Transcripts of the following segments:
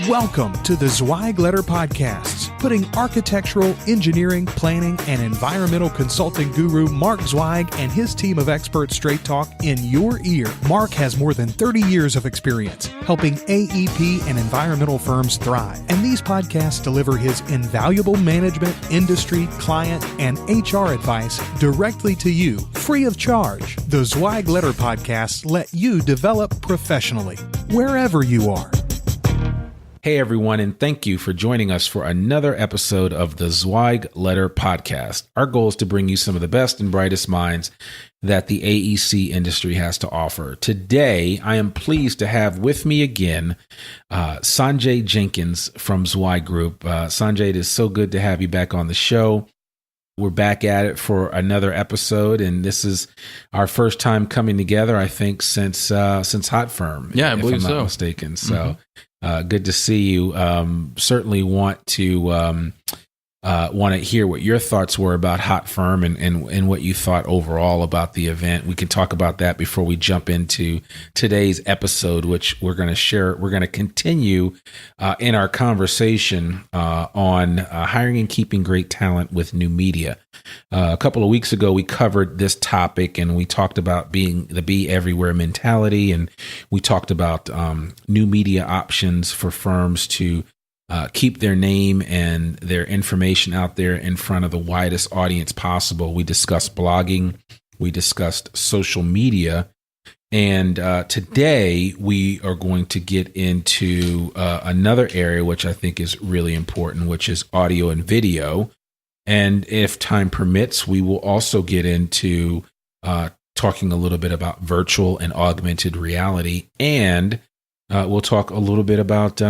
Welcome to the Zweig Letter Podcasts, putting architectural, engineering, planning, and environmental consulting guru Mark Zweig and his team of expert straight talk in your ear. Mark has more than 30 years of experience helping AEP and environmental firms thrive, and these podcasts deliver his invaluable management, industry, client, and HR advice directly to you, free of charge. The Zweig Letter Podcasts let you develop professionally, wherever you are. Hey everyone, and thank you for joining us for another episode of the Zweig Letter Podcast. Our goal is to bring you some of the best and brightest minds that the AEC industry has to offer. Today, I am pleased to have with me again Sanjay Jenkins from Zweig Group. Sanjay, it is so good to have you back on the show. We're back at it for another episode, and this is our first time coming together, I think, since Hot Firm. Yeah, I believe so. If I'm not mistaken. So good to see you. Certainly want to hear what your thoughts were about Hot Firm and what you thought overall about the event. We can talk about that before we jump into today's episode, which we're going to share. We're going to continue in our conversation on hiring and keeping great talent with new media. A couple of weeks ago, we covered this topic and we talked about being the be everywhere mentality. And we talked about new media options for firms to keep their name and their information out there in front of the widest audience possible. We discussed blogging. We discussed social media. And today we are going to get into another area, which I think is really important, which is audio and video. And if time permits, we will also get into talking a little bit about virtual and augmented reality. And we'll talk a little bit about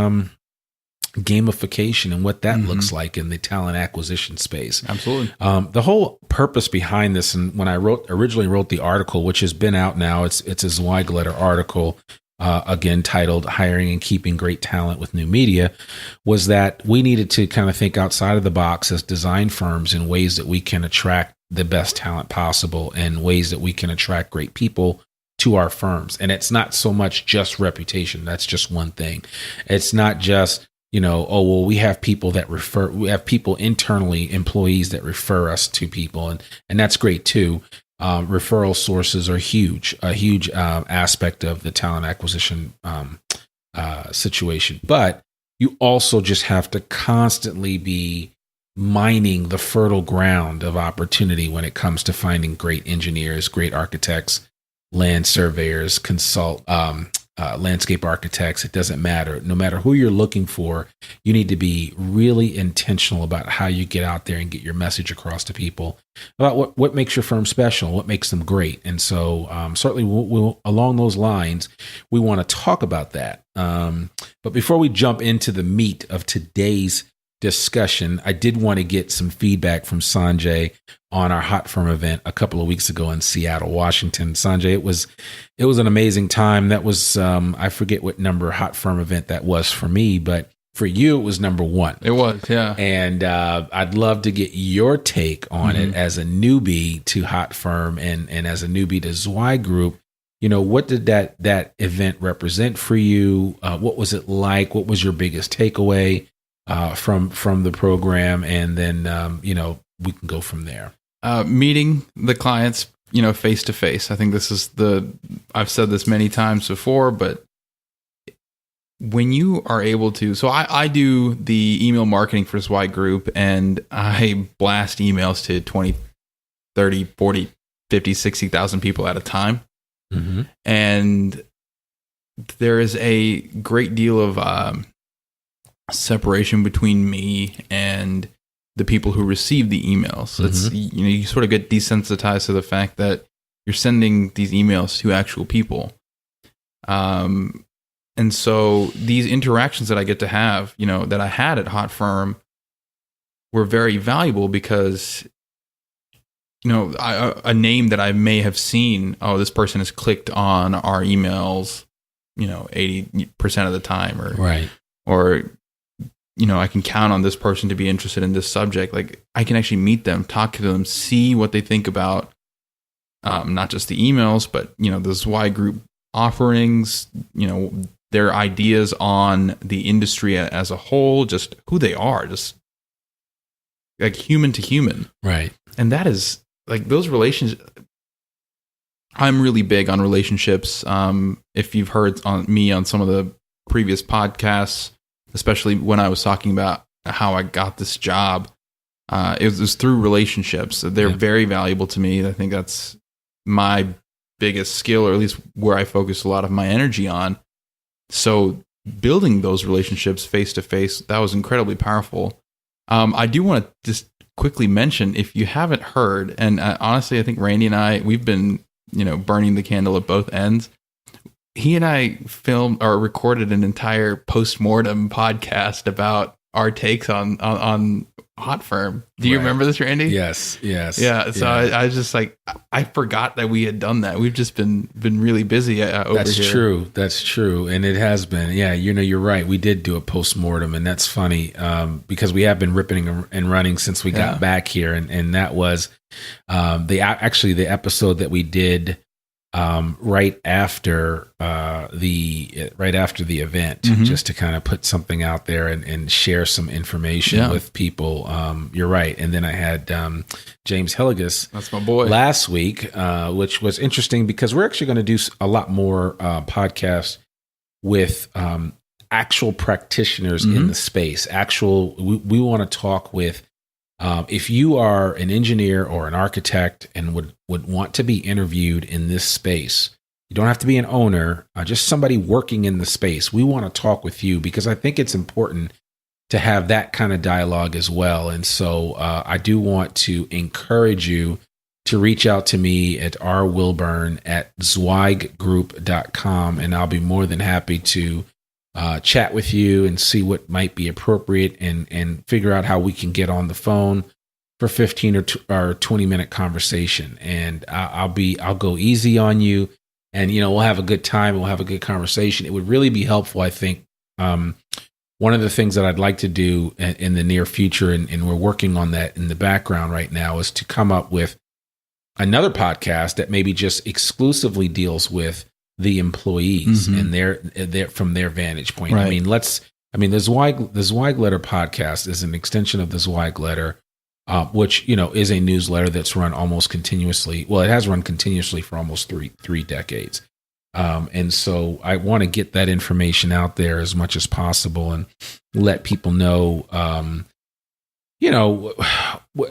gamification and what that looks like in the talent acquisition space. Absolutely. The whole purpose behind this, and when I originally wrote the article, which has been out now, it's a Zweig Letter article, again titled "Hiring and Keeping Great Talent with New Media," was that we needed to kind of think outside of the box as design firms in ways that we can attract the best talent possible and ways that we can attract great people to our firms. And it's not so much just reputation. That's just one thing. It's not just we have people that refer, we have people internally, employees that refer us to people. And that's great too. Referral sources are a huge aspect of the talent acquisition situation. But you also just have to constantly be mining the fertile ground of opportunity when it comes to finding great engineers, great architects, land surveyors, landscape architects. It doesn't matter. No matter who you're looking for, you need to be really intentional about how you get out there and get your message across to people about what makes your firm special, what makes them great. And so certainly we'll, along those lines, we want to talk about that. But before we jump into the meat of today's discussion, I did want to get some feedback from Sanjay on our Hot Firm event a couple of weeks ago in Seattle, Washington. Sanjay, it was an amazing time. That was I forget what number Hot Firm event that was for me, but for you, it was number one. It was, yeah. And I'd love to get your take on it as a newbie to Hot Firm and as a newbie to Zweig Group. What did that event represent for you? What was it like? What was your biggest takeaway from the program? And then we can go from there. Meeting the clients, face to face. I think this is I've said this many times before, but when you are able to, so I do the email marketing for Zweig Group, and I blast emails to 20, 30, 40, 50, 60,000 people at a time. And there is a great deal of separation between me and the people who receive the emails. It's you sort of get desensitized to the fact that you're sending these emails to actual people. And so these interactions that I get to have, that I had at Hot Firm were very valuable because, a name that I may have seen, this person has clicked on our emails, 80% of the time, or I can count on this person to be interested in this subject. Like, I can actually meet them, talk to them, see what they think about not just the emails, but the Zweig Group offerings, their ideas on the industry as a whole, just who they are, just like human to human. Right. And that is like those relationships. I'm really big on relationships. If you've heard on me on some of the previous podcasts, especially when I was talking about how I got this job, it was through relationships. They're very valuable to me. I think that's my biggest skill, or at least where I focus a lot of my energy on. So building those relationships face to face, that was incredibly powerful. I do want to just quickly mention, if you haven't heard, and honestly, I think Randy and I, we've been, burning the candle at both ends. He and I filmed or recorded an entire post-mortem podcast about our takes on Hot Firm. Do you remember this, Randy? Yes. Yeah. So I was just like, I forgot that we had done that. We've just been really busy over here. That's true. And it has been. Yeah. You're right. We did do a post-mortem, and that's funny because we have been ripping and running since we got back here. And that was the episode that we did right after the event, just to kind of put something out there and share some information with people. You're right. And then I had James Hilligus, that's my boy, last week, which was interesting because we're actually going to do a lot more podcasts with actual practitioners in the space. We want to talk with if you are an engineer or an architect and would want to be interviewed in this space. You don't have to be an owner, just somebody working in the space. We want to talk with you because I think it's important to have that kind of dialogue as well. And so I do want to encourage you to reach out to me at rwilburn@zweiggroup.com, and I'll be more than happy to chat with you and see what might be appropriate and figure out how we can get on the phone for 15 or 20 minute conversation. And I'll go easy on you, and, we'll have a good time. We'll have a good conversation. It would really be helpful, I think. One of the things that I'd like to do in the near future, and we're working on that in the background right now, is to come up with another podcast that maybe just exclusively deals with the employees and their from their vantage point. Right. The Zweig Letter podcast is an extension of the Zweig Letter, which is a newsletter that's run almost continuously. Well, it has run continuously for almost three decades, and so I want to get that information out there as much as possible and let people know,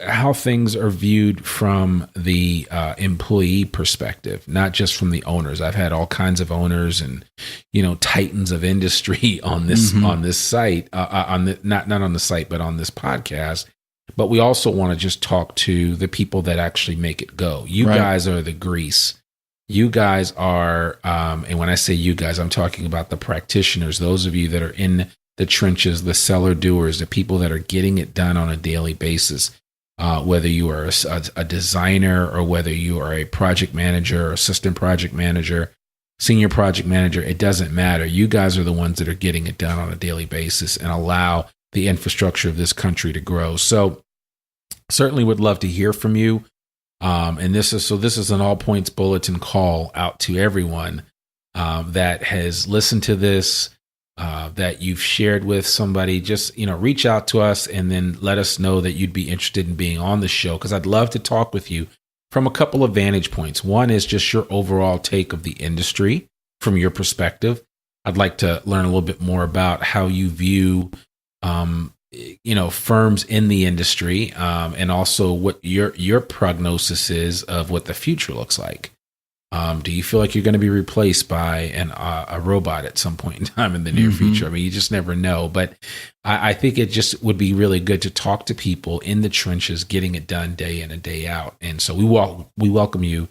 how things are viewed from the employee perspective, not just from the owners. I've had all kinds of owners and, titans of industry on this site, not on the site, but on this podcast. But we also want to just talk to the people that actually make it go. You guys are the grease. You guys are, and when I say you guys, I'm talking about the practitioners, those of you that are in the trenches, the cellar doers, the people that are getting it done on a daily basis. Whether you are a designer or whether you are a project manager, assistant project manager, senior project manager, it doesn't matter. You guys are the ones that are getting it done on a daily basis and allow the infrastructure of this country to grow. So certainly would love to hear from you. And this is an all points bulletin call out to everyone that has listened to this, that you've shared with somebody. Just, reach out to us and then let us know that you'd be interested in being on the show, because I'd love to talk with you from a couple of vantage points. One is just your overall take of the industry from your perspective. I'd like to learn a little bit more about how you view, firms in the industry, and also what your prognosis is of what the future looks like. Do you feel like you're going to be replaced by a robot at some point in time in the near future? I mean, you just never know. But I think it just would be really good to talk to people in the trenches, getting it done day in and day out. And so we welcome you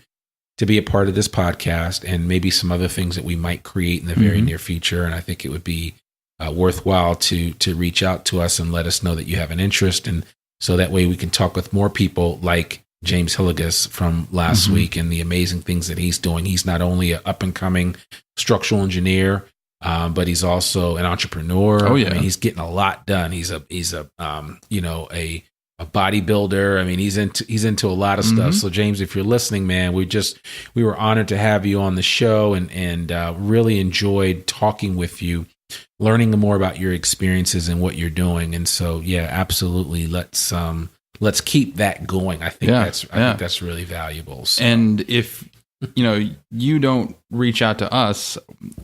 to be a part of this podcast and maybe some other things that we might create in the very near future. And I think it would be worthwhile to reach out to us and let us know that you have an interest. And so that way we can talk with more people like James Hilligus from last week and the amazing things that he's doing. He's not only an up and coming structural engineer, but he's also an entrepreneur. Oh yeah, I mean, he's getting a lot done. He's a a bodybuilder. I mean, he's into a lot of stuff. So James, if you're listening, man, we were honored to have you on the show and really enjoyed talking with you, learning more about your experiences and what you're doing. And so, yeah, absolutely. Let's keep that going. I think that's really valuable. So. And if you don't reach out to us,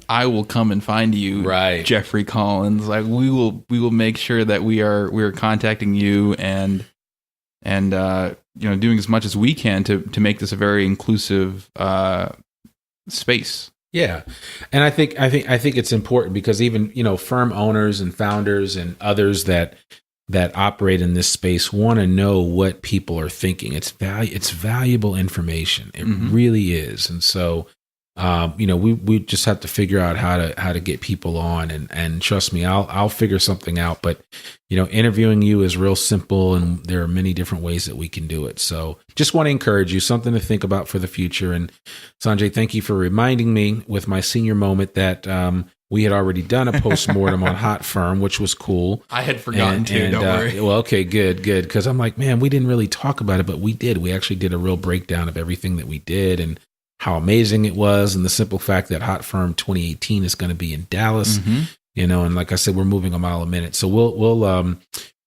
I will come and find you, right, Jeffrey Collins. Like we will make sure that we are contacting you and doing as much as we can to make this a very inclusive space. Yeah. And I think it's important because even, firm owners and founders and others that operate in this space want to know what people are thinking. It's valuable information. It really is. And so, we just have to figure out how to get people on and trust me, I'll figure something out. But, interviewing you is real simple and there are many different ways that we can do it. So just want to encourage you, something to think about for the future. And Sanjay, thank you for reminding me with my senior moment that, we had already done a postmortem on Hot Firm, which was cool. I had forgotten too, don't worry. Well, okay, good. Because I'm like, man, we didn't really talk about it, but we did. We actually did a real breakdown of everything that we did and how amazing it was. And the simple fact that Hot Firm 2018 is going to be in Dallas, and like I said, we're moving a mile a minute. So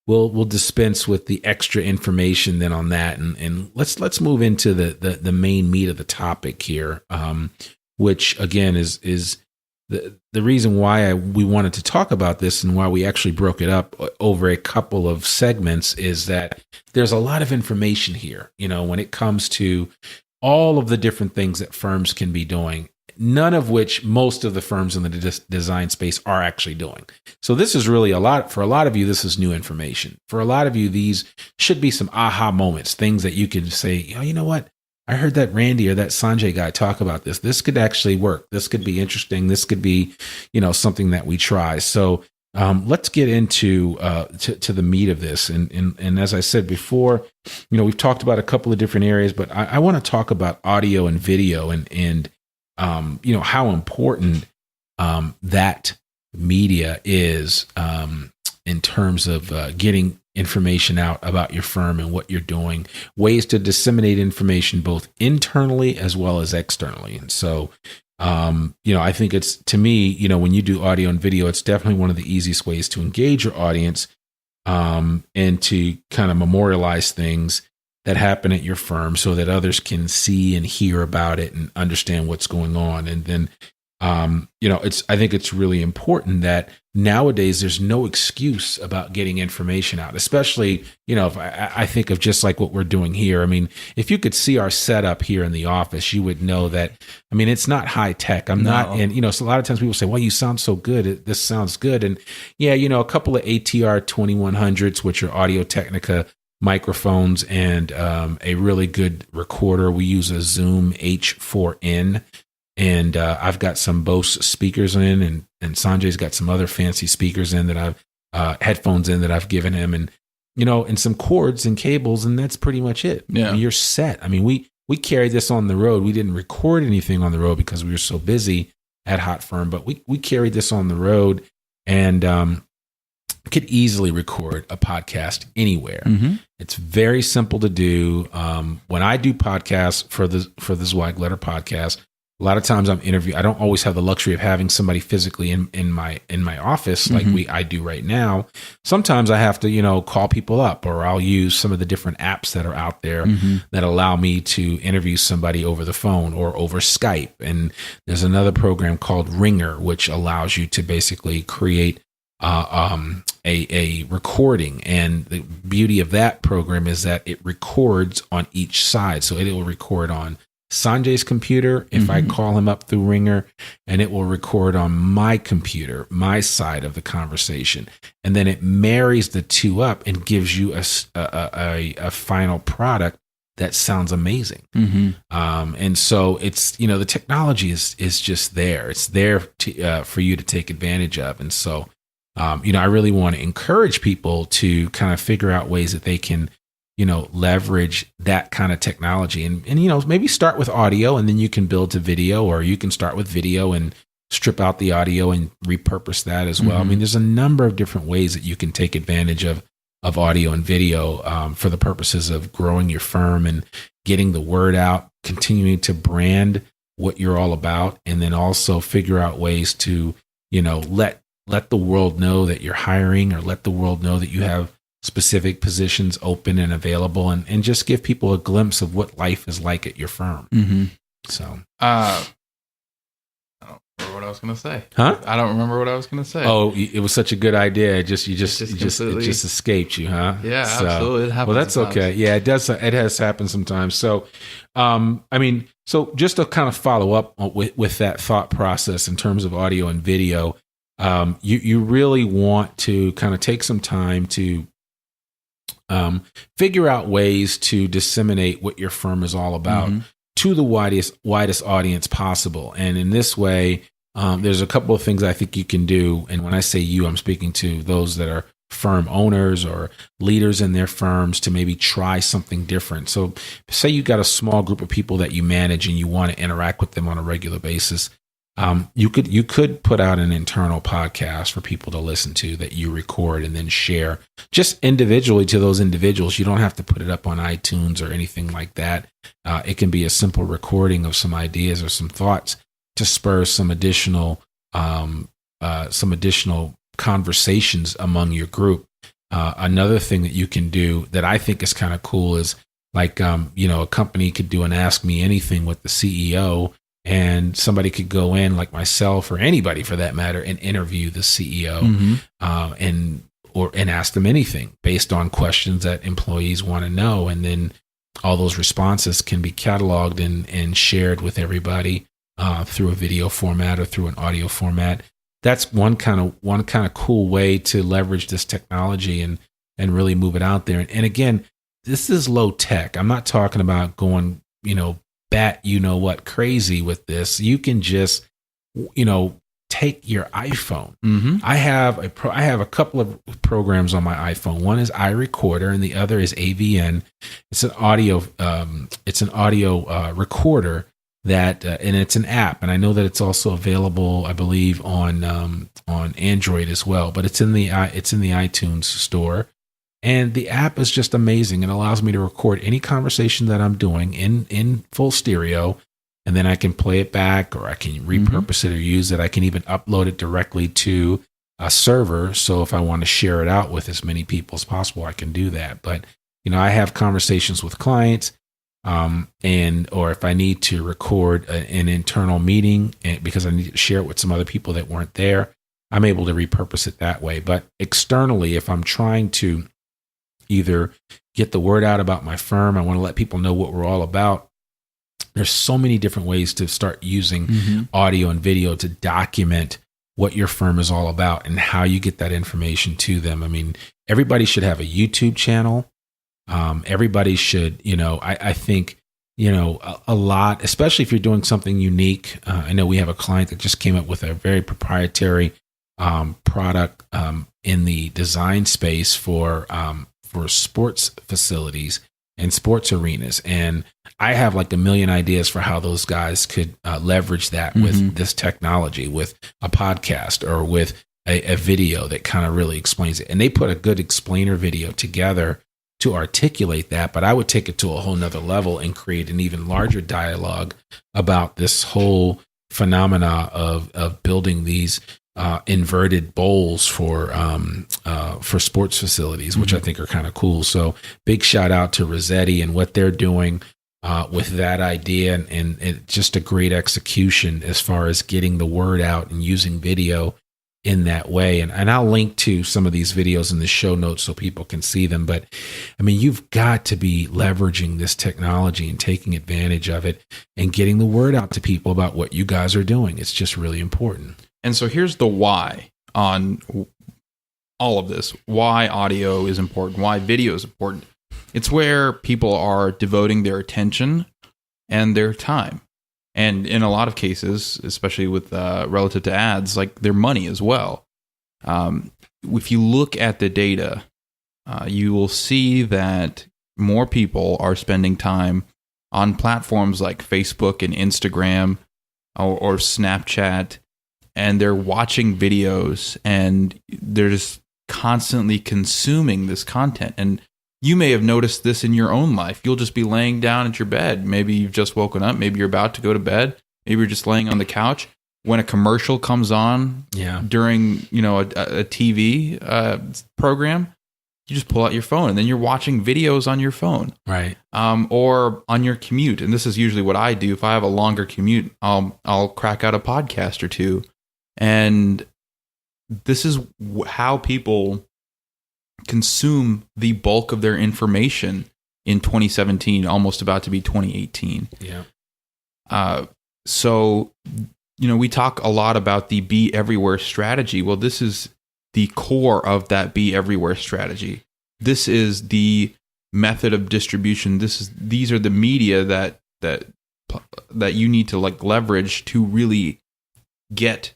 we'll dispense with the extra information then on that. And let's move into the main meat of the topic here, which again is the reason why we wanted to talk about this and why we actually broke it up over a couple of segments is that there's a lot of information here, when it comes to all of the different things that firms can be doing, none of which most of the firms in the design space are actually doing. So this is really for a lot of you, this is new information. For a lot of you, these should be some aha moments, things that you could say, you know what? I heard that Randy or that Sanjay guy talk about this. This could actually work. This could be interesting. This could be, something that we try. So let's get into to the meat of this. And as I said before, we've talked about a couple of different areas, but I want to talk about audio and video and how important that media is in terms of getting information out about your firm and what you're doing, ways to disseminate information both internally as well as externally. And so, I think it's, to me, when you do audio and video, it's definitely one of the easiest ways to engage your audience and to kind of memorialize things that happen at your firm so that others can see and hear about it and understand what's going on. And then, I think it's really important that nowadays there's no excuse about getting information out, especially, if I think of just like what we're doing here. I mean, if you could see our setup here in the office, you would know that, it's not high tech. I'm not, and, so a lot of times people say, well, you sound so good. This sounds good. And yeah, a couple of ATR 2100s, which are Audio Technica microphones and a really good recorder. We use a Zoom H4n. And I've got some Bose speakers in, and Sanjay's got some other fancy speakers in that I've headphones in that I've given him, and and some cords and cables, and that's pretty much it. Yeah, you're set. We carried this on the road. We didn't record anything on the road because we were so busy at Hot Firm, but we carried this on the road, and could easily record a podcast anywhere. It's very simple to do. When I do podcasts for the Zweig Letter podcast, a lot of times I'm interviewing. I don't always have the luxury of having somebody physically in my office like I do right now. Sometimes I have to, call people up, or I'll use some of the different apps that are out there that allow me to interview somebody over the phone or over Skype. And there's another program called Ringer, which allows you to basically create a recording. And the beauty of that program is that it records on each side. So it will record on Sanjay's computer if I call him up through Ringer, and it will record on my computer, my side of the conversation. And then it marries the two up and gives you a final product that sounds amazing. And so it's, the technology is just there. It's there for you to take advantage of. And so, I really want to encourage people to kind of figure out ways that they can leverage that kind of technology and maybe start with audio and then you can build to video, or you can start with video and strip out the audio and repurpose that as well. There's a number of different ways that you can take advantage of of audio and video for the purposes of growing your firm and getting the word out, continuing to brand what you're all about, and then also figure out ways to, let the world know that you're hiring, or let the world know that you have specific positions open and available, and just give people a glimpse of what life is like at your firm. Mm-hmm. So, I don't remember what I was going to say. Huh? I don't remember what I was going to say. Oh, it was such a good idea. It just escaped you, huh? Yeah, absolutely. It happens. Well, that's sometimes. okay. Yeah, it does. It has happened sometimes. So, so just to kind of follow up with that thought process in terms of audio and video, you really want to kind of take some time to figure out ways to disseminate what your firm is all about to the widest audience possible. And in this way, there's a couple of things I think you can do. And when I say you, I'm speaking to those that are firm owners or leaders in their firms, to maybe try something different. So say you got a small group of people that you manage and you want to interact with them on a regular basis. You could put out an internal podcast for people to listen to that you record and then share just individually to those individuals. You don't have to put it up on iTunes or anything like that. It can be a simple recording of some ideas or some thoughts to spur some additional conversations among your group. Another thing that you can do that I think is kind of cool is like, a company could do an Ask Me Anything with the CEO, and somebody could go in, like myself or anybody for that matter, and interview the CEO and ask them anything based on questions that employees want to know. And then all those responses can be cataloged and shared with everybody through a video format or through an audio format. That's one kind of cool way to leverage this technology and really move it out there. And again, this is low tech. I'm not talking about going, crazy with this. You can just, take your iPhone. I have a couple of programs on my iPhone. One is iRecorder and the other is AVN. It's an audio recorder that, and it's an app. And I know that it's also available, I believe, on Android as well. But it's in the iTunes store. And the app is just amazing. It allows me to record any conversation that I'm doing in full stereo, and then I can play it back, or I can repurpose it or use it. I can even upload it directly to a server. So if I want to share it out with as many people as possible, I can do that. But, I have conversations with clients, or if I need to record an internal meeting because I need to share it with some other people that weren't there, I'm able to repurpose it that way. But externally, if I'm trying to either get the word out about my firm, I want to let people know what we're all about, there's so many different ways to start using audio and video to document what your firm is all about and how you get that information to them. I mean, everybody should have a YouTube channel. Everybody should, I think, a lot, especially if you're doing something unique. I know we have a client that just came up with a very proprietary product in the design space for sports facilities and sports arenas. And I have like a million ideas for how those guys could leverage that with this technology, with a podcast or with a video that kind of really explains it. And they put a good explainer video together to articulate that, but I would take it to a whole nother level and create an even larger dialogue about this whole phenomena of building these inverted bowls for sports facilities, which I think are kind of cool. So big shout out to Rossetti and what they're doing with that idea, and it's just a great execution as far as getting the word out and using video in that way. And I'll link to some of these videos in the show notes so people can see them. But I mean, you've got to be leveraging this technology and taking advantage of it and getting the word out to people about what you guys are doing. It's just really important. And so here's the why on all of this. Why audio is important, why video is important. It's where people are devoting their attention and their time. And in a lot of cases, especially with relative to ads, like their money as well. If you look at the data, you will see that more people are spending time on platforms like Facebook and Instagram or Snapchat, and they're watching videos and they're just constantly consuming this content. And you may have noticed this in your own life. You'll just be laying down at your bed. Maybe you've just woken up. Maybe you're about to go to bed. Maybe you're just laying on the couch. When a commercial comes on during, a TV program, you just pull out your phone and then you're watching videos on your phone. Right. Or on your commute. And this is usually what I do. If I have a longer commute, I'll crack out a podcast or two. And this is how people consume the bulk of their information in 2017, almost about to be 2018. Yeah. So, we talk a lot about the be everywhere strategy. Well, this is the core of that be everywhere strategy. This is the method of distribution. These are the media that you need to leverage to really get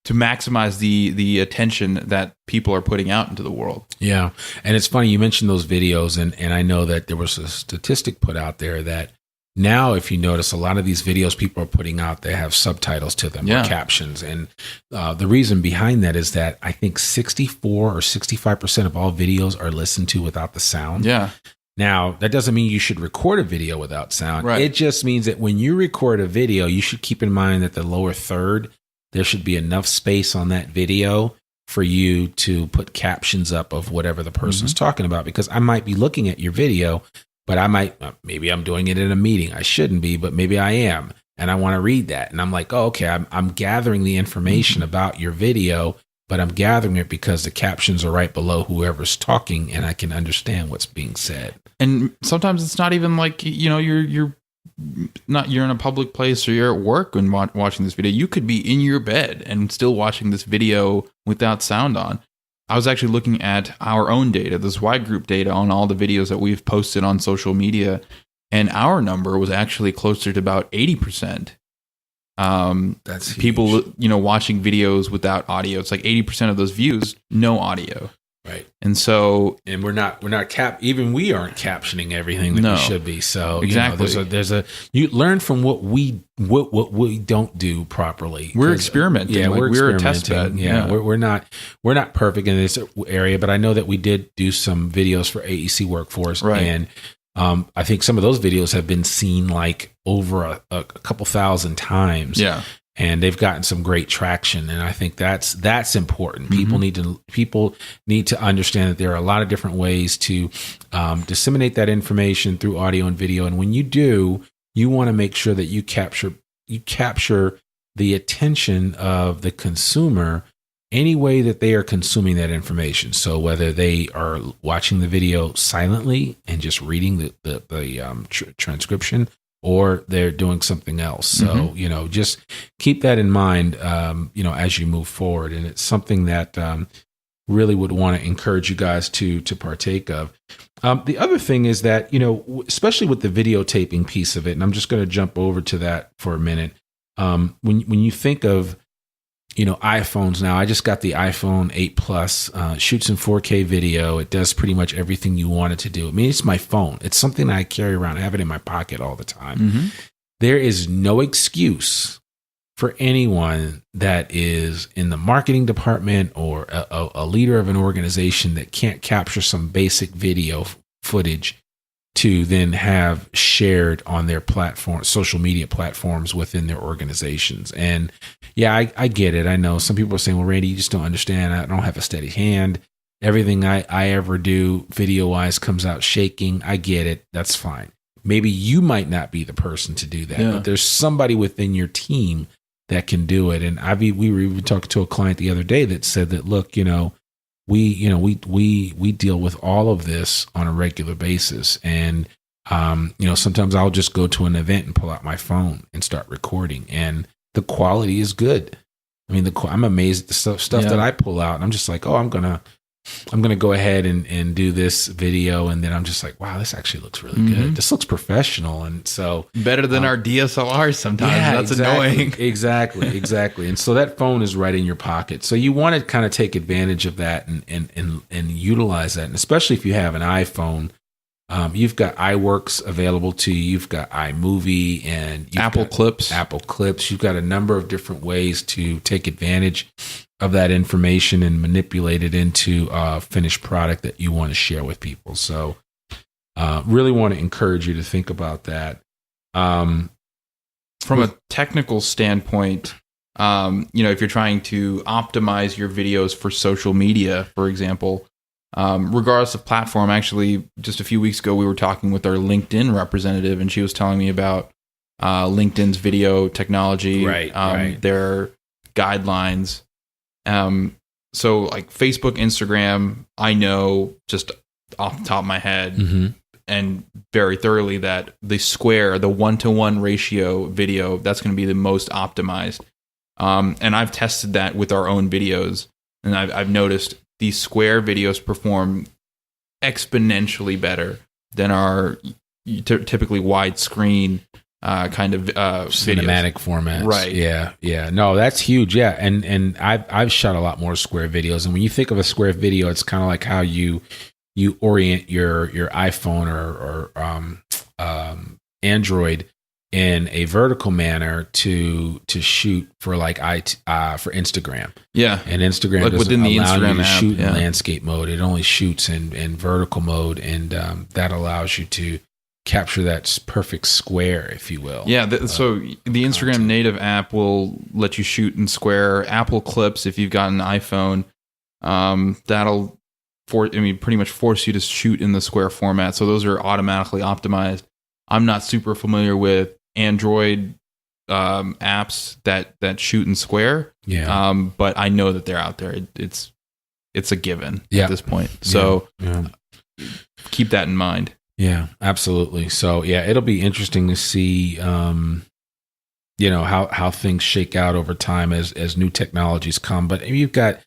to maximize the attention that people are putting out into the world. Yeah. And it's funny, you mentioned those videos, and I know that there was a statistic put out there that now, if you notice, a lot of these videos people are putting out, they have subtitles to them or captions. And the reason behind that is that I think 64 or 65% of all videos are listened to without the sound. Yeah. Now, that doesn't mean you should record a video without sound. Right. It just means that when you record a video, you should keep in mind that the lower third, there should be enough space on that video for you to put captions up of whatever the person's talking about. Because I might be looking at your video, but maybe I'm doing it in a meeting. I shouldn't be, but maybe I am. And I want to read that. And I'm like, oh, okay, I'm gathering the information about your video, but I'm gathering it because the captions are right below whoever's talking and I can understand what's being said. And sometimes it's not even like, you're in a public place or you're at work when watching this video. You could be in your bed and still watching this video without sound on. I was actually looking at our own data, this Y group data on all the videos that we've posted on social media, and our number was actually closer to about 80%. That's huge. People, watching videos without audio. It's like 80% of those views, no audio. Right. And so, and we aren't captioning everything that we should be. So exactly. You learn from what we don't do properly. We're experimenting. Yeah, we're a test bed. Yeah. We're not perfect in this area, but I know that we did do some videos for AEC Workforce. Right. And I think some of those videos have been seen like over a couple thousand times. Yeah. And they've gotten some great traction, and I think that's important. People need to understand that there are a lot of different ways to disseminate that information through audio and video. And when you do, you want to make sure that you capture the attention of the consumer any way that they are consuming that information. So whether they are watching the video silently and just reading the transcription, or they're doing something else. So, just keep that in mind, as you move forward. And it's something that really would want to encourage you guys to partake of. The other thing is that, especially with the videotaping piece of it, and I'm just going to jump over to that for a minute. When you think of, iPhones now, I just got the iPhone 8 Plus, shoots in 4K video. It does pretty much everything you want it to do. I mean, it's my phone. It's something I carry around. I have it in my pocket all the time. There is no excuse for anyone that is in the marketing department or a leader of an organization that can't capture some basic video footage to then have shared on their platform, social media platforms within their organizations. And yeah, I get it. I know some people are saying, well, Randy, you just don't understand. I don't have a steady hand. Everything I ever do video wise comes out shaking. I get it. That's fine. Maybe you might not be the person to do that, but there's somebody within your team that can do it. And we were even talking to a client the other day that said that, look, we deal with all of this on a regular basis. And, sometimes I'll just go to an event and pull out my phone and start recording, and the quality is good. I mean, I'm amazed at the stuff that I pull out, and I'm just like, oh, I'm going to go ahead and do this video. And then I'm just like, wow, this actually looks really good. This looks professional. And so better than our DSLRs sometimes. Yeah, that's annoying. Exactly. And so that phone is right in your pocket. So you want to kind of take advantage of that and utilize that. And especially if you have an iPhone, You've got iWorks available to you. You've got iMovie and Apple Clips. Apple Clips. You've got a number of different ways to take advantage of that information and manipulate it into a finished product that you want to share with people. So really want to encourage you to think about that. From a technical standpoint, if you're trying to optimize your videos for social media, for example, regardless of platform, actually, just a few weeks ago, we were talking with our LinkedIn representative, and she was telling me about LinkedIn's video technology, their guidelines. So like Facebook, Instagram, I know just off the top of my head and very thoroughly that the 1-to-1 ratio video, that's going to be the most optimized. And I've tested that with our own videos, and I've noticed these square videos perform exponentially better than our typically widescreen kind of cinematic formats. Right. Yeah. No, that's huge. Yeah. And I've shot a lot more square videos. And when you think of a square video, it's kind of like how you orient your iPhone or Android in a vertical manner to shoot for for Instagram. Yeah. And Instagram like doesn't within the allow Instagram you to app, shoot in landscape mode. It only shoots in vertical mode, and that allows you to capture that perfect square, if you will. Yeah. So the Instagram native app will let you shoot in square. Apple Clips, if you've got an iPhone, that'll pretty much force you to shoot in the square format. So those are automatically optimized. I'm not super familiar with Android apps that shoot in square. Yeah. But I know that they're out there. It's a given at this point. So keep that in mind. Yeah, absolutely. So yeah, it'll be interesting to see how things shake out over time as new technologies come. But you've got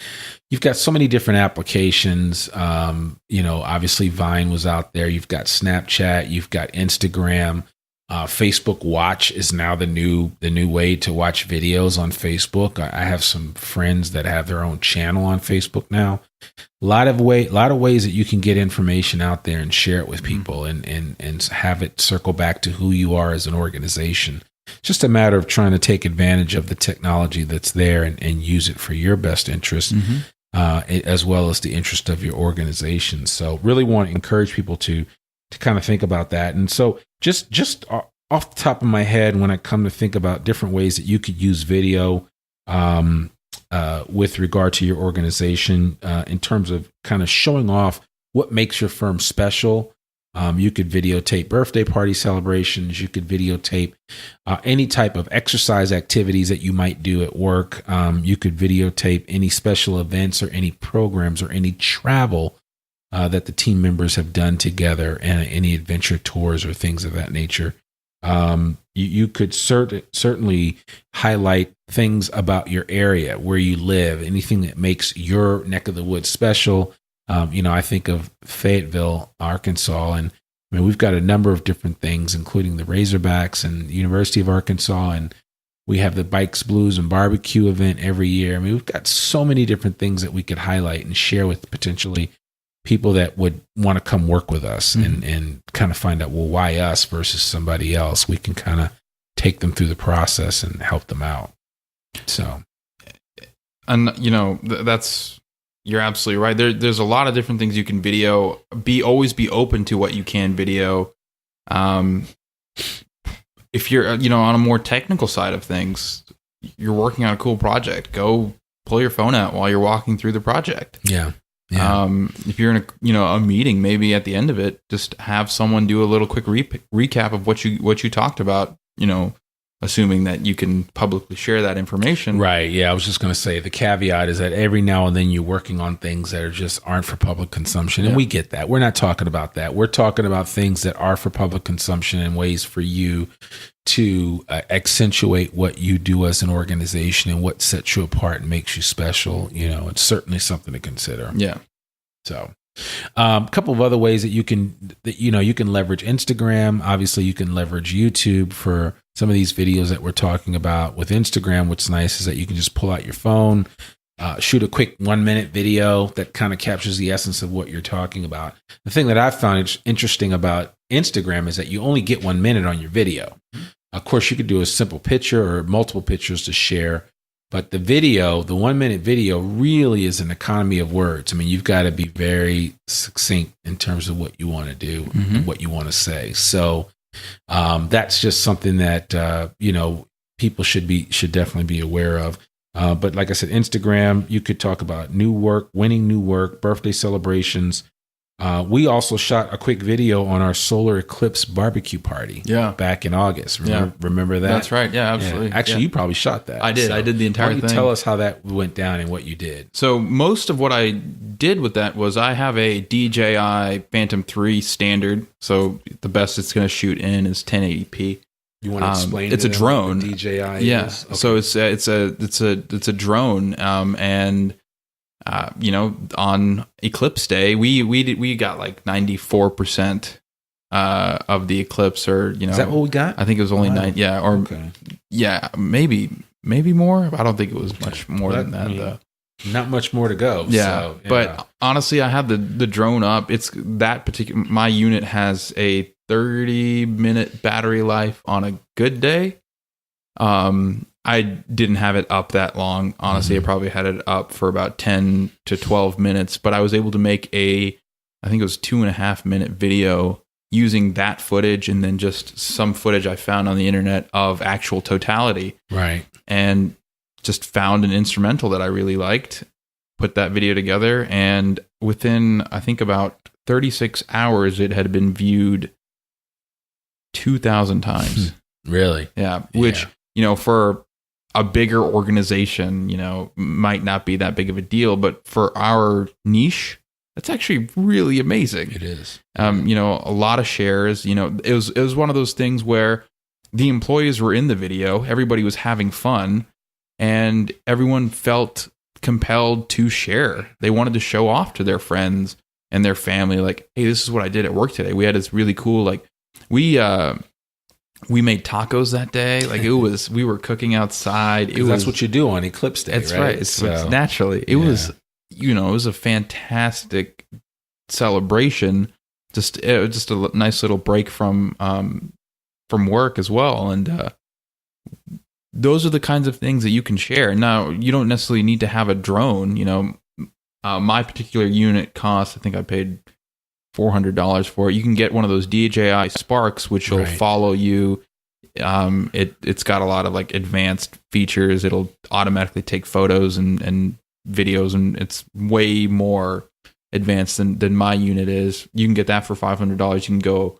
so many different applications. Obviously Vine was out there. You've got Snapchat, you've got Instagram. Facebook Watch is now the new way to watch videos on Facebook. I have some friends that have their own channel on Facebook now. A lot of ways that you can get information out there and share it with people and have it circle back to who you are as an organization. It's just a matter of trying to take advantage of the technology that's there and use it for your best interest, as well as the interest of your organization. So really want to encourage people to kind of think about that. And so just off the top of my head, when I come to think about different ways that you could use video with regard to your organization in terms of kind of showing off what makes your firm special. You could videotape birthday party celebrations. You could videotape any type of exercise activities that you might do at work. You could videotape any special events or any programs or any travel that the team members have done together, and any adventure tours or things of that nature. You could certainly highlight things about your area, where you live, anything that makes your neck of the woods special. I think of Fayetteville, Arkansas, and we've got a number of different things, including the Razorbacks and the University of Arkansas, and we have the Bikes, Blues, and Barbecue event every year. We've got so many different things that we could highlight and share with potentially people that would want to come work with us and kind of find out, well, why us versus somebody else? We can kind of take them through the process and help them out. So, and you're absolutely right. There's a lot of different things you can video. Always be open to what you can video. If you're on a more technical side of things, you're working on a cool project, go pull your phone out while you're walking through the project. Yeah. If you're in a meeting, maybe at the end of it, just have someone do a little quick recap of what you talked about, assuming that you can publicly share that information. Right. Yeah. I was just going to say the caveat is that every now and then you're working on things that aren't for public consumption. And we get that. We're not talking about that. We're talking about things that are for public consumption and ways for you to accentuate what you do as an organization and what sets you apart and makes you special. It's certainly something to consider. Yeah. So a couple of other ways that you can leverage Instagram. Obviously you can leverage YouTube for some of these videos that we're talking about. With Instagram, what's nice is that you can just pull out your phone, shoot a quick 1-minute video that kind of captures the essence of what you're talking about. The thing that I found interesting about Instagram is that you only get 1 minute on your video. Of course, you could do a simple picture or multiple pictures to share, but the video, the 1 minute video, really is an economy of words. I mean, you've got to be very succinct in terms of what you want to do and what you want to say. So that's just something that people should definitely be aware of. But like I said, Instagram, you could talk about new work, winning new work, birthday celebrations. We also shot a quick video on our solar eclipse barbecue party back in August. Remember that? That's right. Yeah, absolutely. Yeah. Actually, you probably shot that. I did. So I did the entire thing. Tell us how that went down and what you did. So most of what I did with that was I have a DJI Phantom 3 standard. So the best it's going to shoot in is 1080p. You want to explain? It's a drone. What DJI is? Okay. So it's a drone, and on Eclipse Day, we got like 94% of the eclipse, or is that what we got? I think it was only 9. Yeah, or maybe more. I don't think it was much more than that though. Not much more to go. Yeah, so, but honestly, I had the drone up. It's that particular. My unit has a 30-minute battery life on a good day. I didn't have it up that long. Honestly, I probably had it up for about 10 to 12 minutes, but I was able to make I think it was 2.5 minute video using that footage and then just some footage I found on the internet of actual totality. Right. And just found an instrumental that I really liked, put that video together, and within, I think, about 36 hours, it had been viewed 2,000 times. Really? Yeah. Which, for a bigger organization, might not be that big of a deal, but for our niche, that's actually really amazing. It is. A lot of shares. It was one of those things where the employees were in the video, everybody was having fun, and everyone felt compelled to share. They wanted to show off to their friends and their family, like, hey, this is what I did at work today. We had this really cool, like, we made tacos that day. Like, we were cooking outside. That's what you do on Eclipse Day, that's right. It's naturally. It was a fantastic celebration. Just a nice little break from work as well. And those are the kinds of things that you can share. Now, you don't necessarily need to have a drone. My particular unit cost, I think I paid $400 for it. You can get one of those DJI Sparks, which will follow you. It's got a lot of like advanced features. It'll automatically take photos and videos, and it's way more advanced than my unit is. You can get that for $500. You can go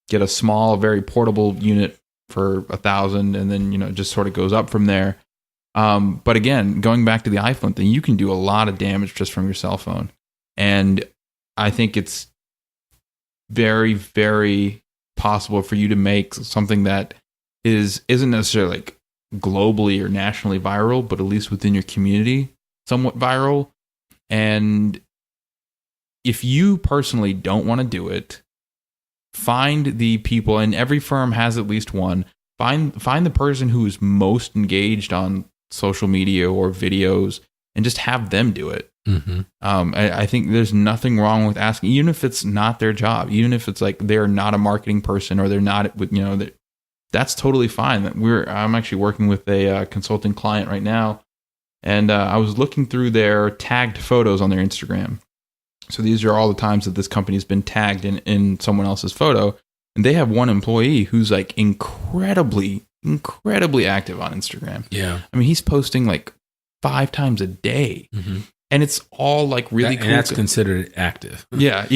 get a small, very portable unit for $1,000, and then it just sort of goes up from there. But again, going back to the iPhone thing, you can do a lot of damage just from your cell phone, and I think it's very, very possible for you to make something that isn't necessarily like globally or nationally viral, but at least within your community, somewhat viral. And if you personally don't want to do it, find the people, and every firm has at least one. Find the person who is most engaged on social media or videos, and just have them do it. Mm-hmm. I think there's nothing wrong with asking, even if it's not their job, even if it's like they're not a marketing person or they're not with that's totally fine. I'm actually working with a consulting client right now, and I was looking through their tagged photos on their Instagram. So these are all the times that this company's been tagged in someone else's photo, and they have one employee who's like incredibly active on Instagram. Yeah, I mean, he's posting like 5 times a day. Mm-hmm. And it's all like really cool. And that's considered active. Yeah.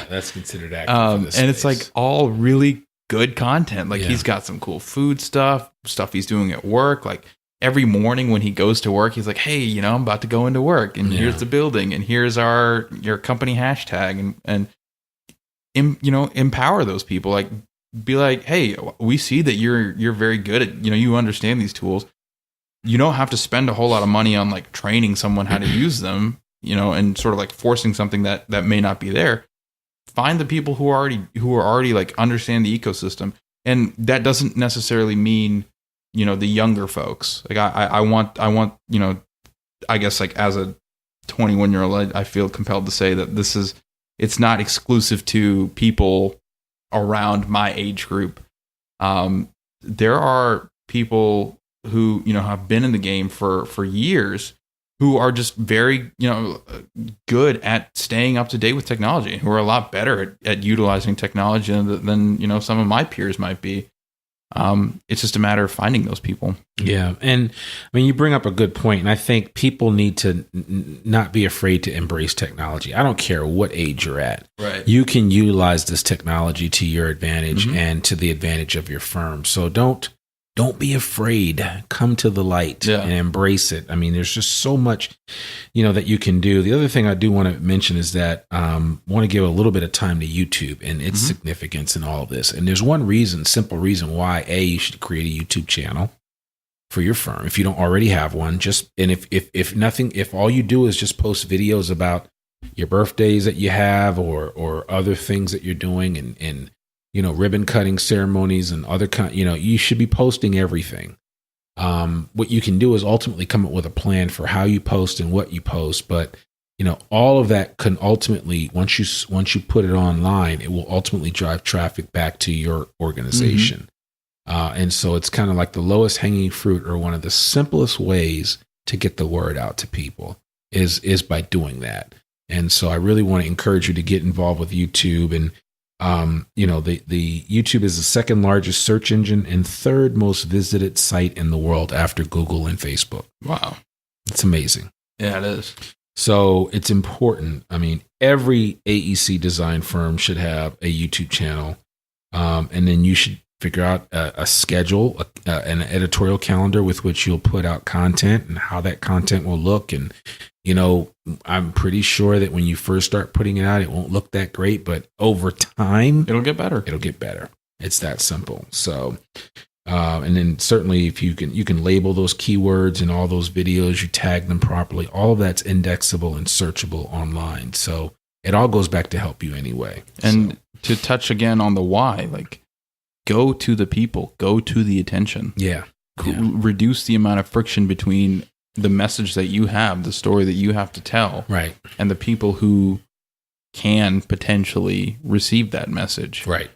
That's considered active. And it's like all really good content. Like he's got some cool food stuff he's doing at work. Like every morning when he goes to work, he's like, hey, I'm about to go into work, and here's the building, and here's your company hashtag, and empower those people. Like, be like, hey, we see that you're very good at, you understand these tools. You don't have to spend a whole lot of money on like training someone how to use them, and sort of like forcing something that may not be there. Find the people who are already like understand the ecosystem. And that doesn't necessarily mean, the younger folks. Like I want, I guess like as a 21-year-old, I feel compelled to say that it's not exclusive to people around my age group. There are people who, have been in the game for years who are just very, good at staying up to date with technology, who are a lot better at utilizing technology than some of my peers might be. It's just a matter of finding those people. Yeah. And I mean, you bring up a good point, and I think people need to not be afraid to embrace technology. I don't care what age you're at. Right. You can utilize this technology to your advantage and to the advantage of your firm. So don't be afraid. Come to the light and embrace it. I mean, there's just so much, that you can do. The other thing I do want to mention is that want to give a little bit of time to YouTube and its significance in all of this. And there's one simple reason why you should create a YouTube channel for your firm. If you don't already have one, if all you do is just post videos about your birthdays that you have or other things that you're doing and ribbon cutting ceremonies and other you should be posting everything. What you can do is ultimately come up with a plan for how you post and what you post. But, all of that can ultimately, once you put it online, it will ultimately drive traffic back to your organization. And so it's kind of like the lowest hanging fruit, or one of the simplest ways to get the word out to people is by doing that. And so I really want to encourage you to get involved with YouTube. And the YouTube is the second largest search engine and third most visited site in the world after Google and Facebook. Wow. It's amazing. Yeah, it is. So it's important. I mean, every AEC design firm should have a YouTube channel. And then you should figure out a schedule, an editorial calendar with which you'll put out content and how that content will look. And, I'm pretty sure that when you first start putting it out, it won't look that great, but over time, it'll get better. It's that simple. So, and then certainly if you can label those keywords in all those videos, you tag them properly, all of that's indexable and searchable online. So it all goes back to help you anyway. And to touch again on the why, like go to the people, go to the attention. Yeah. Reduce the amount of friction between the message that you have, the story that you have to tell, right, and the people who can potentially receive that message. Right.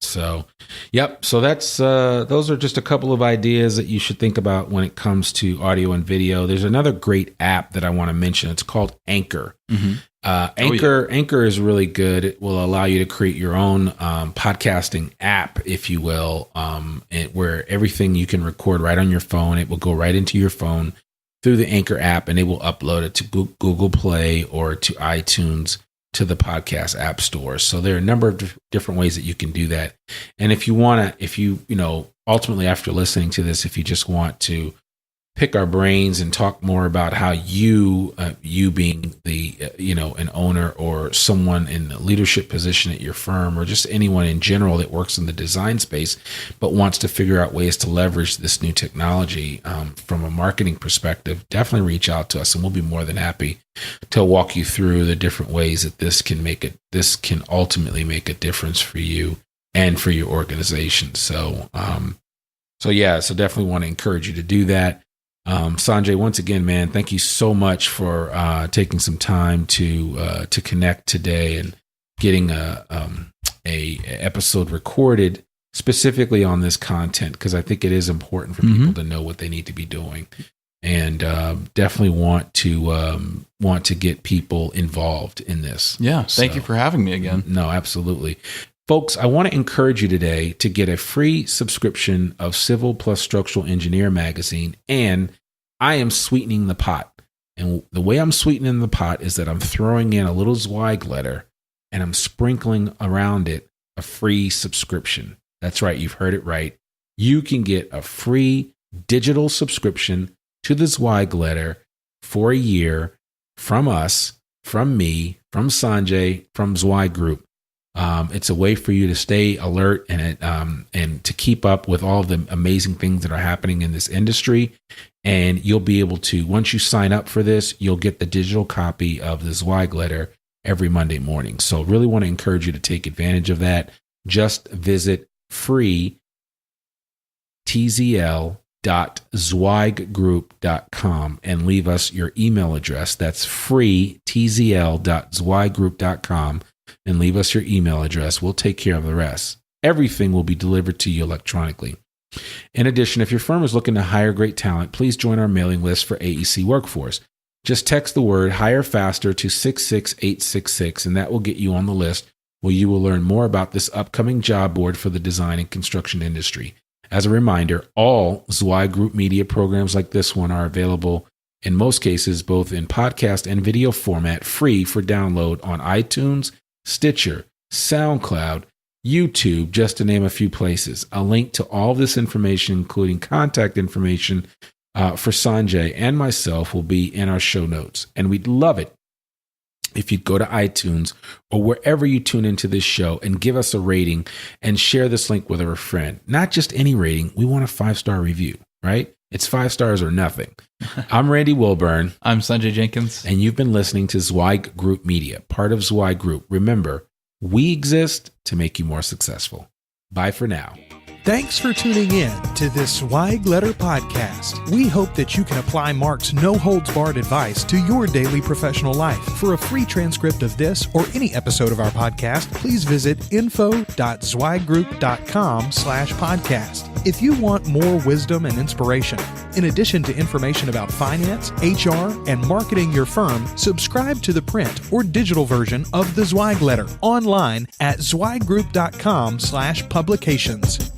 So, yep. So that's those are just a couple of ideas that you should think about when it comes to audio and video. There's another great app that I want to mention. It's called Anchor. Anchor is really good. It will allow you to create your own podcasting app, if you will, where everything you can record right on your phone. It will go right into your phone through the Anchor app, and it will upload it to Google Play or to iTunes, to the podcast app store. So there are a number of different ways that you can do that. And if you ultimately after listening to this, if you just want to pick our brains and talk more about how you being the, an owner or someone in a leadership position at your firm, or just anyone in general that works in the design space, but wants to figure out ways to leverage this new technology from a marketing perspective, definitely reach out to us and we'll be more than happy to walk you through the different ways that this can ultimately make a difference for you and for your organization. So definitely want to encourage you to do that. Sanjay, once again, man, thank you so much for taking some time to connect today and getting a episode recorded specifically on this content, because I think it is important for people to know what they need to be doing, and definitely want to get people involved in this. Yeah, thank you for having me again. No, absolutely. Folks, I want to encourage you today to get a free subscription of Civil Plus Structural Engineer magazine, and I am sweetening the pot. And the way I'm sweetening the pot is that I'm throwing in a little Zweig letter and I'm sprinkling around it a free subscription. That's right, you've heard it right. You can get a free digital subscription to the Zweig letter for a year from us, from me, from Sanjay, from Zweig Group. It's a way for you to stay alert and to keep up with all the amazing things that are happening in this industry. And you'll be able to, once you sign up for this, you'll get the digital copy of the Zweig letter every Monday morning. So really want to encourage you to take advantage of that. Just visit freetzl.com free.zweiggroup.com and leave us your email address. That's free.zweiggroup.com and leave us your email address. We'll take care of the rest. Everything will be delivered to you electronically. In addition, if your firm is looking to hire great talent, please join our mailing list for AEC Workforce. Just text the word Hire Faster to 66866, and that will get you on the list where you will learn more about this upcoming job board for the design and construction industry. As a reminder, all Zweig Group media programs like this one are available in most cases both in podcast and video format, free for download on iTunes, Stitcher, SoundCloud, YouTube, just to name a few places. A link to all this information, including contact information for Sanjay and myself, will be in our show notes. And we'd love it if you'd go to iTunes or wherever you tune into this show and give us a rating and share this link with a friend. Not just any rating. We want a 5-star review, right? It's 5 stars or nothing. I'm Randy Wilburn. I'm Sanjay Jenkins. And you've been listening to Zweig Group Media, part of Zweig Group. Remember, we exist to make you more successful. Bye for now. Thanks for tuning in to this Zweig Letter podcast. We hope that you can apply Mark's no-holds-barred advice to your daily professional life. For a free transcript of this or any episode of our podcast, please visit info.zweiggroup.com/podcast. If you want more wisdom and inspiration, in addition to information about finance, HR, and marketing your firm, subscribe to the print or digital version of the Zweig Letter online at zweiggroup.com/publications.